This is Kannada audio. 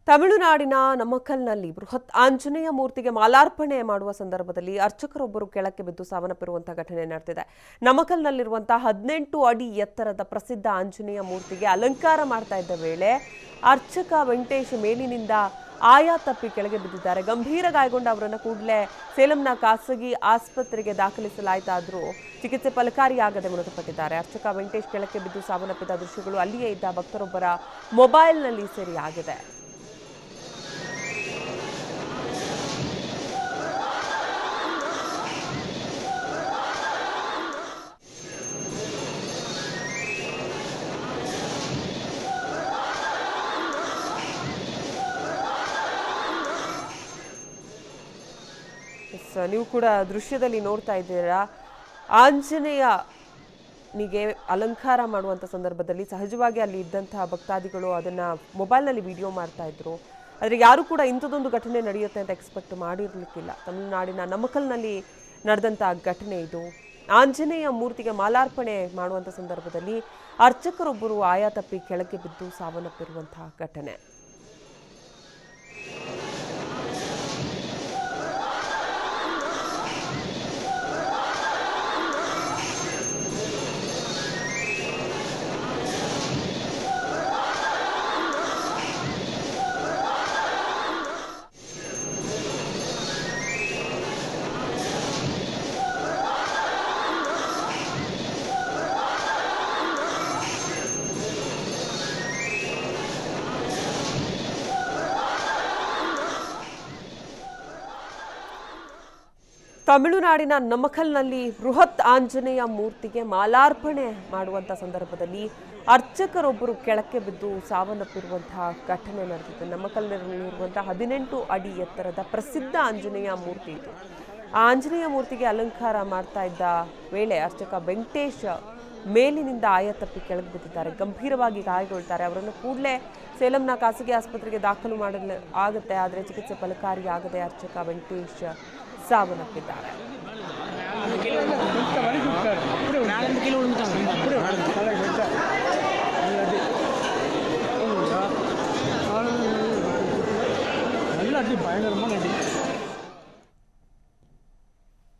ತಮಿಳುನಾಡಿನ ನಮಕ್ಕಲ್ನಲ್ಲಿ ಬೃಹತ್ ಆಂಜನೇಯ ಮೂರ್ತಿಗೆ ಮಾಲಾರ್ಪಣೆ ಮಾಡುವ ಸಂದರ್ಭದಲ್ಲಿ ಅರ್ಚಕರೊಬ್ಬರು ಕೆಳಕ್ಕೆ ಬಿದ್ದು ಸಾವನ್ನಪ್ಪಿರುವಂತಹ ಘಟನೆ ನಡೆದಿದೆ. ನಮಕ್ಕಲ್ನಲ್ಲಿರುವಂತಹ 18 ಅಡಿ ಎತ್ತರದ ಪ್ರಸಿದ್ಧ ಆಂಜನೇಯ ಮೂರ್ತಿಗೆ ಅಲಂಕಾರ ಮಾಡ್ತಾ ಇದ್ದ ವೇಳೆ ಅರ್ಚಕ ವೆಂಕಟೇಶ್ ಮೇಲಿನಿಂದ ಆಯಾ ತಪ್ಪಿ ಕೆಳಗೆ ಬಿದ್ದಿದ್ದಾರೆ. ಗಂಭೀರ ಗಾಯಗೊಂಡ ಅವರನ್ನು ಕೂಡಲೇ ಸೇಲಂನ ಖಾಸಗಿ ಆಸ್ಪತ್ರೆಗೆ ದಾಖಲಿಸಲಾಯಿತಾದರೂ ಚಿಕಿತ್ಸೆ ಫಲಕಾರಿಯಾಗದೆ ಮೃತಪಟ್ಟಿದ್ದಾರೆ. ಅರ್ಚಕ ವೆಂಕಟೇಶ್ ಕೆಳಕ್ಕೆ ಬಿದ್ದು ಸಾವನ್ನಪ್ಪಿದ ದೃಶ್ಯಗಳು ಅಲ್ಲಿಯೇ ಇದ್ದ ಭಕ್ತರೊಬ್ಬರ ಮೊಬೈಲ್ನಲ್ಲಿ ಸೆರೆಯಾಗಿದೆ. ನೀವು ಕೂಡ ದೃಶ್ಯದಲ್ಲಿ ನೋಡ್ತಾ ಇದ್ದೀರಾ, ಆಂಜನೇಯನಿಗೆ ಅಲಂಕಾರ ಮಾಡುವಂಥ ಸಂದರ್ಭದಲ್ಲಿ ಸಹಜವಾಗಿ ಅಲ್ಲಿ ಇದ್ದಂತಹ ಭಕ್ತಾದಿಗಳು ಅದನ್ನು ಮೊಬೈಲ್ನಲ್ಲಿ ವಿಡಿಯೋ ಮಾಡ್ತಾ ಇದ್ರು. ಆದರೆ ಯಾರು ಕೂಡ ಇಂಥದ್ದೊಂದು ಘಟನೆ ನಡೆಯುತ್ತೆ ಅಂತ ಎಕ್ಸ್ಪೆಕ್ಟ್ ಮಾಡಿರಲಿಕ್ಕಿಲ್ಲ. ತಮಿಳುನಾಡಿನ ನಮಕ್ಕಲ್ನಲ್ಲಿ ನಡೆದಂಥ ಘಟನೆ ಇದು. ಆಂಜನೇಯ ಮೂರ್ತಿಗೆ ಮಾಲಾರ್ಪಣೆ ಮಾಡುವಂಥ ಸಂದರ್ಭದಲ್ಲಿ ಅರ್ಚಕರೊಬ್ಬರು ಆಯಾ ತಪ್ಪಿ ಕೆಳಗೆ ಬಿದ್ದು ಸಾವನ್ನಪ್ಪಿರುವಂತಹ ಘಟನೆ. ತಮಿಳುನಾಡಿನ ನಮಕ್ಕಲ್ನಲ್ಲಿ ಬೃಹತ್ ಆಂಜನೇಯ ಮೂರ್ತಿಗೆ ಮಾಲಾರ್ಪಣೆ ಮಾಡುವಂಥ ಸಂದರ್ಭದಲ್ಲಿ ಅರ್ಚಕರೊಬ್ಬರು ಕೆಳಕ್ಕೆ ಬಿದ್ದು ಸಾವನ್ನಪ್ಪಿರುವಂತಹ ಘಟನೆ ನಡೆದಿದೆ. ನಮಕ್ಕಲ್ನಲ್ಲಿರುವಂತಹ 18 ಅಡಿ ಎತ್ತರದ ಪ್ರಸಿದ್ಧ ಆಂಜನೇಯ ಮೂರ್ತಿ ಇದು. ಆ ಆಂಜನೇಯ ಮೂರ್ತಿಗೆ ಅಲಂಕಾರ ಮಾಡ್ತಾ ಇದ್ದ ವೇಳೆ ಅರ್ಚಕ ವೆಂಕಟೇಶ್ ಮೇಲಿನಿಂದ ಆಯ ತಪ್ಪಿ ಕೆಳಗೆ ಬಿದ್ದಿದ್ದಾರೆ. ಗಂಭೀರವಾಗಿ ಗಾಯಗೊಳ್ತಾರೆ. ಅವರನ್ನು ಕೂಡಲೇ ಸೇಲಂನ ಖಾಸಗಿ ಆಸ್ಪತ್ರೆಗೆ ದಾಖಲು ಮಾಡಲು ಆಗುತ್ತೆ. ಆದರೆ ಚಿಕಿತ್ಸೆ ಫಲಕಾರಿಯಾಗದೆ ಅರ್ಚಕ ವೆಂಕಟೇಶ್ ಸಾವನ್ನಪ್ಪಿದ್ದಾರೆ.